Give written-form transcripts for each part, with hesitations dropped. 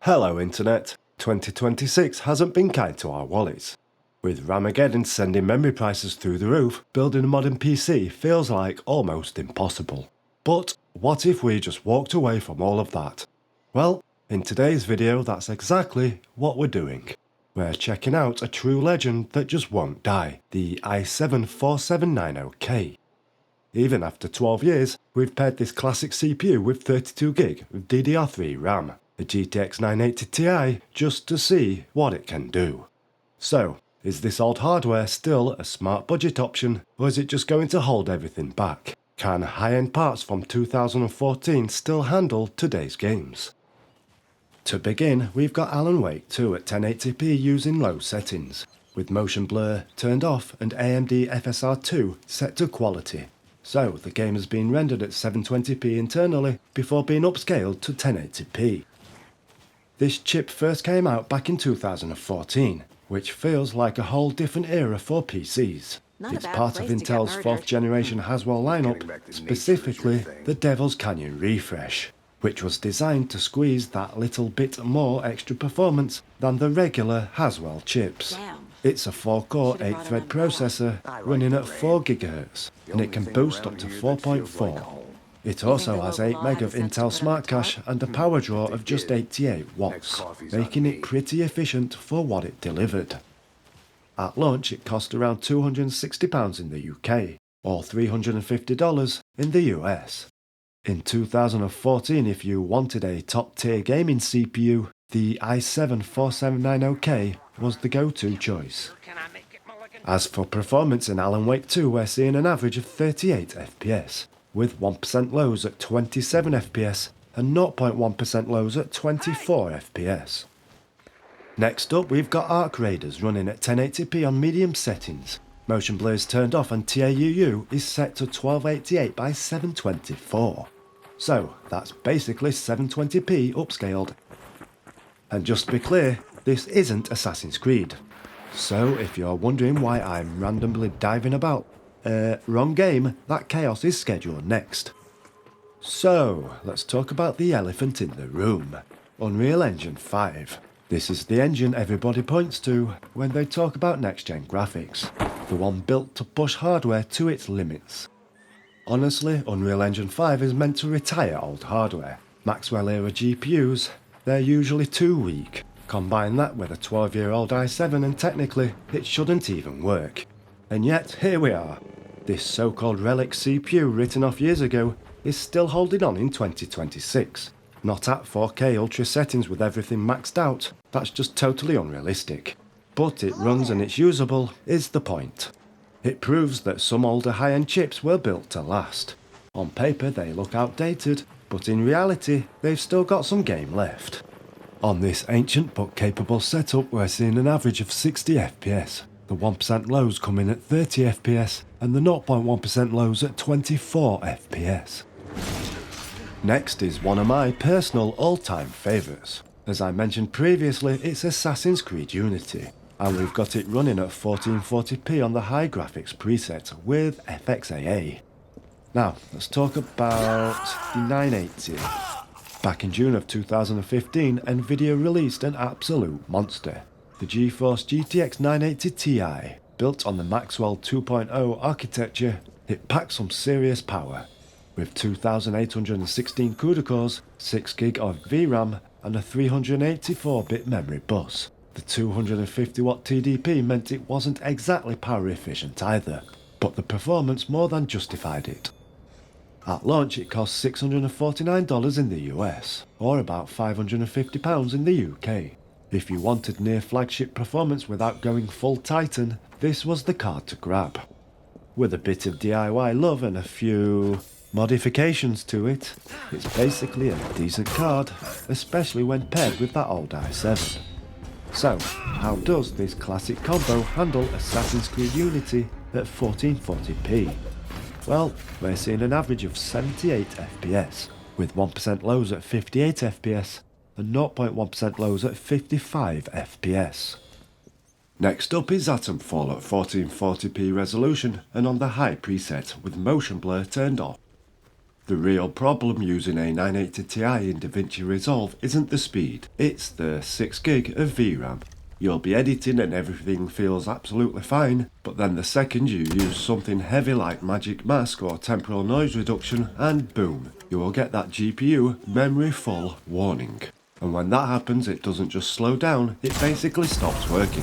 Hello Internet, 2026 hasn't been kind to our wallets. With Ramageddon sending memory prices through the roof, building a modern PC feels like almost impossible. But what if we just walked away from all of that? Well, in today's video that's exactly what we're doing. We're checking out a true legend that just won't die, the i7-4790K. Even after 12 years, we've paired this classic CPU with 32GB of DDR3 RAM, the GTX 980 Ti, just to see what it can do. So, is this old hardware still a smart budget option, or is it just going to hold everything back? Can high-end parts from 2014 still handle today's games? To begin, we've got Alan Wake 2 at 1080p using low settings, with motion blur turned off and AMD FSR2 set to quality. So the game has been rendered at 720p internally before being upscaled to 1080p. This chip first came out back in 2014, which feels like a whole different era for PCs. It's part of Intel's 4th generation Haswell lineup, specifically the Devil's Canyon refresh, which was designed to squeeze that little bit more extra performance than the regular Haswell chips. It's a 4-core 8-thread processor running at 4 GHz, and it can boost up to 4.4. It also has 8 meg of Intel Smart Cache and a power draw of just 88 watts, making it pretty efficient for what it delivered. At launch it cost around £260 in the UK, or $350 in the US. In 2014, if you wanted a top-tier gaming CPU, the i7-4790K was the go-to choice. As for performance in Alan Wake 2, we're seeing an average of 38 FPS, with 1% lows at 27 FPS and 0.1% lows at 24 FPS. Next up, we've got Arc Raiders running at 1080p on medium settings. Motion blur is turned off and TAUU is set to 1288 by 724. So that's basically 720p upscaled. And just to be clear, this isn't Assassin's Creed. So if you're wondering why I'm randomly diving about, wrong game, that chaos is scheduled next. So, let's talk about the elephant in the room, Unreal Engine 5. This is the engine everybody points to when they talk about next-gen graphics, the one built to push hardware to its limits. Honestly, Unreal Engine 5 is meant to retire old hardware. Maxwell-era GPUs, they're usually too weak. Combine that with a 12-year-old i7 and technically, it shouldn't even work. And yet, here we are. This so-called relic CPU written off years ago is still holding on in 2026. Not at 4K ultra settings with everything maxed out, that's just totally unrealistic. But it runs and it's usable, is the point. It proves that some older high-end chips were built to last. On paper they look outdated, but in reality they've still got some game left. On this ancient but capable setup we're seeing an average of 60 FPS. The 1% lows come in at 30 FPS and the 0.1% lows at 24 FPS. Next is one of my personal all-time favourites. As I mentioned previously, it's Assassin's Creed Unity, and we've got it running at 1440p on the high graphics preset with FXAA. Now, let's talk about the 980. Back in June of 2015, NVIDIA released an absolute monster, the GeForce GTX 980 Ti. Built on the Maxwell 2.0 architecture, it packs some serious power. With 2,816 CUDA cores, 6GB of VRAM and a 384-bit memory bus. The 250W TDP meant it wasn't exactly power efficient either, but the performance more than justified it. At launch it cost $649 in the US, or about £550 in the UK. If you wanted near flagship performance without going full Titan, this was the card to grab. With a bit of DIY love and a few modifications to it, it's basically a decent card, especially when paired with that old i7. So, how does this classic combo handle Assassin's Creed Unity at 1440p? Well, we're seeing an average of 78 FPS, with 1% lows at 58 FPS and 0.1% lows at 55 FPS. Next up is Atomfall at 1440p resolution and on the high preset with motion blur turned off. The real problem using a 980 Ti in DaVinci Resolve isn't the speed, it's the 6GB of VRAM. You'll be editing and everything feels absolutely fine, but then the second you use something heavy like Magic Mask or temporal noise reduction, and boom, you will get that GPU memory full warning. And when that happens, it doesn't just slow down, it basically stops working.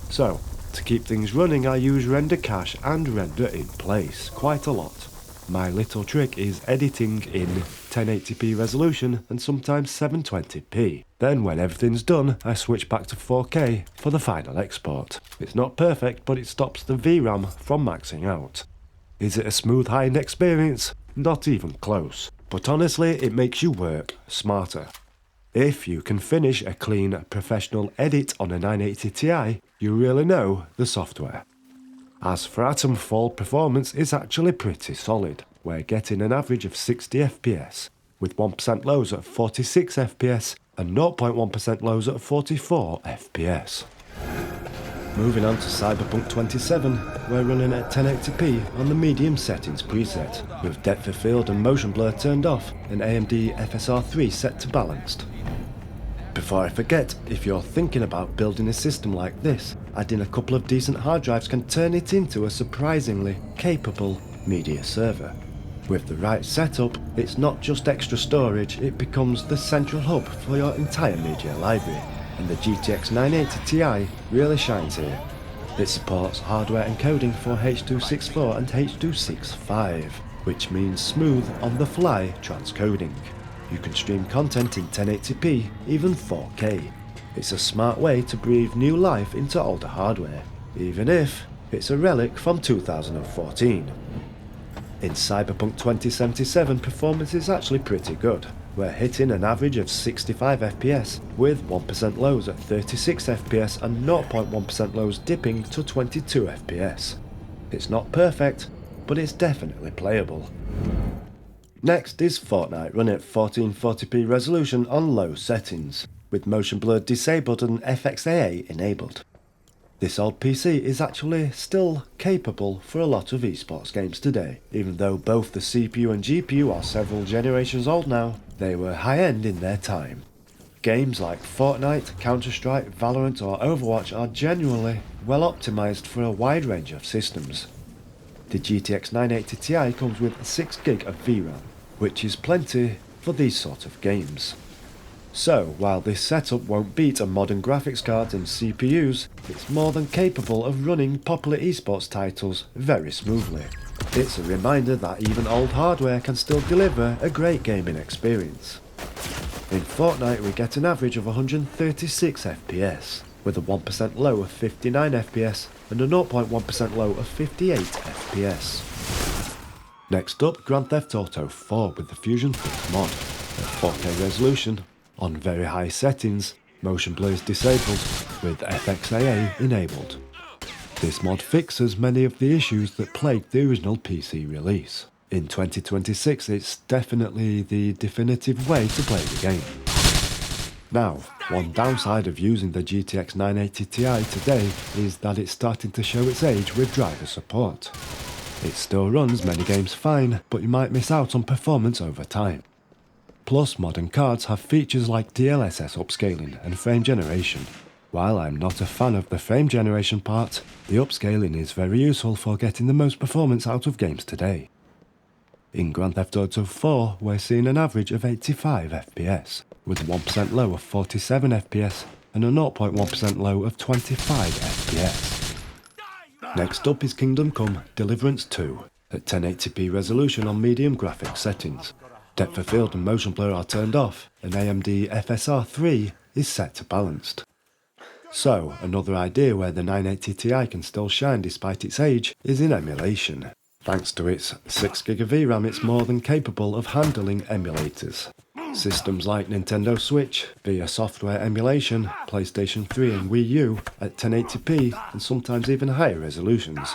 So, to keep things running, I use render cache and render in place quite a lot. My little trick is editing in 1080p resolution and sometimes 720p. Then when everything's done, I switch back to 4K for the final export. It's not perfect, but it stops the VRAM from maxing out. Is it a smooth high-end experience? Not even close. But honestly, it makes you work smarter. If you can finish a clean, professional edit on a 980 Ti, you really know the software. As for Atomfall, performance is actually pretty solid. We're getting an average of 60 FPS, with 1% lows at 46 FPS and 0.1% lows at 44 FPS. Moving on to Cyberpunk 27, we're running at 1080p on the medium settings preset, with depth of field and motion blur turned off and AMD FSR3 set to balanced. Before I forget, if you're thinking about building a system like this, adding a couple of decent hard drives can turn it into a surprisingly capable media server. With the right setup, it's not just extra storage, it becomes the central hub for your entire media library, and the GTX 980 Ti really shines here. It supports hardware encoding for H.264 and H.265, which means smooth on-the-fly transcoding. You can stream content in 1080p, even 4K. It's a smart way to breathe new life into older hardware, even if it's a relic from 2014. In Cyberpunk 2077, performance is actually pretty good. We're hitting an average of 65 FPS, with 1% lows at 36 FPS and 0.1% lows dipping to 22 FPS. It's not perfect, but it's definitely playable. Next is Fortnite, running at 1440p resolution on low settings, with motion blur disabled and FXAA enabled. This old PC is actually still capable for a lot of esports games today. Even though both the CPU and GPU are several generations old now, they were high-end in their time. Games like Fortnite, Counter-Strike, Valorant or Overwatch are genuinely well optimized for a wide range of systems. The GTX 980 Ti comes with 6GB of VRAM, which is plenty for these sort of games. So, while this setup won't beat a modern graphics card and CPUs, it's more than capable of running popular esports titles very smoothly. It's a reminder that even old hardware can still deliver a great gaming experience. In Fortnite we get an average of 136 FPS, with a 1% low of 59 FPS and a 0.1% low of 58 FPS. Next up, Grand Theft Auto 4 with the Fusion 3 mod, at 4K resolution, on very high settings, motion blur is disabled, with FXAA enabled. This mod fixes many of the issues that plagued the original PC release. In 2026 it's definitely the definitive way to play the game. Now, one downside of using the GTX 980 Ti today is that it's starting to show its age with driver support. It still runs many games fine, but you might miss out on performance over time. Plus, modern cards have features like DLSS upscaling and frame generation. While I'm not a fan of the frame generation part, the upscaling is very useful for getting the most performance out of games today. In Grand Theft Auto 4, we're seeing an average of 85 FPS, with a 1% low of 47 FPS and a 0.1% low of 25 FPS. Next up is Kingdom Come Deliverance 2, at 1080p resolution on medium graphics settings. Depth of field and motion blur are turned off, and AMD FSR3 is set to balanced. So, another idea where the 980 Ti can still shine despite its age is in emulation. Thanks to its 6GB of VRAM, it's more than capable of handling emulators. Systems like Nintendo Switch, via software emulation, PlayStation 3 and Wii U at 1080p and sometimes even higher resolutions.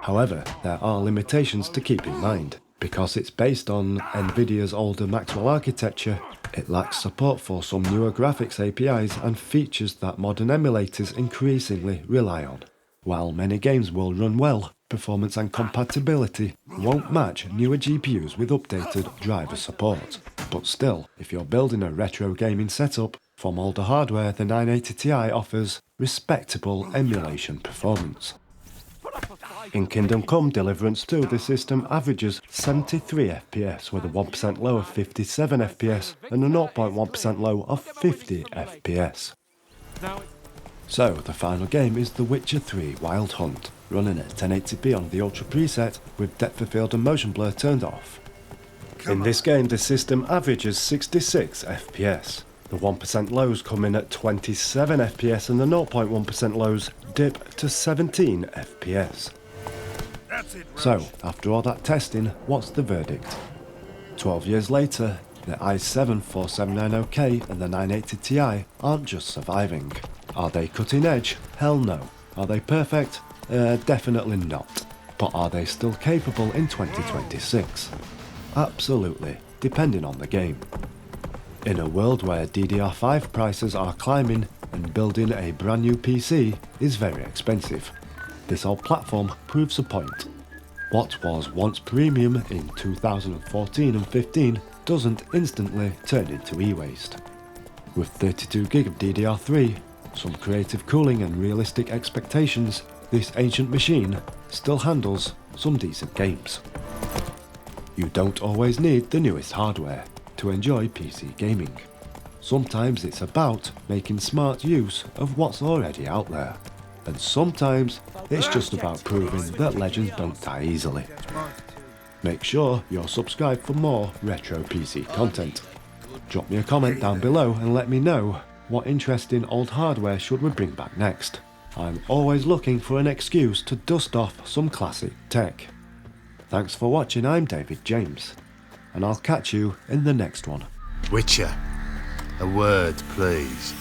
However, there are limitations to keep in mind. Because it's based on NVIDIA's older Maxwell architecture, it lacks support for some newer graphics APIs and features that modern emulators increasingly rely on. While many games will run well, performance and compatibility won't match newer GPUs with updated driver support. But still, if you're building a retro gaming setup, from older hardware the 980 Ti offers respectable emulation performance. In Kingdom Come Deliverance 2, the system averages 73 FPS with a 1% low of 57 FPS and a 0.1% low of 50 FPS. So, the final game is The Witcher 3 Wild Hunt, running at 1080p on the Ultra preset with depth of field and motion blur turned off. In this game, the system averages 66 FPS. The 1% lows come in at 27 FPS and the 0.1% lows dip to 17 FPS. So, after all that testing, what's the verdict? 12 years later, the i7-4790K and the 980 Ti aren't just surviving. Are they cutting edge? Hell no. Are they perfect? Definitely not. But are they still capable in 2026? Absolutely, depending on the game. In a world where DDR5 prices are climbing and building a brand new PC is very expensive, this old platform proves a point. What was once premium in 2014 and 15 doesn't instantly turn into e-waste. With 32GB of DDR3, some creative cooling and realistic expectations, this ancient machine still handles some decent games. You don't always need the newest hardware to enjoy PC gaming. Sometimes it's about making smart use of what's already out there. And sometimes it's just about proving that legends don't die easily. Make sure you're subscribed for more retro PC content. Drop me a comment down below and let me know what interesting old hardware should we bring back next. I'm always looking for an excuse to dust off some classic tech. Thanks for watching, I'm David James, and I'll catch you in the next one. Witcher, a word please.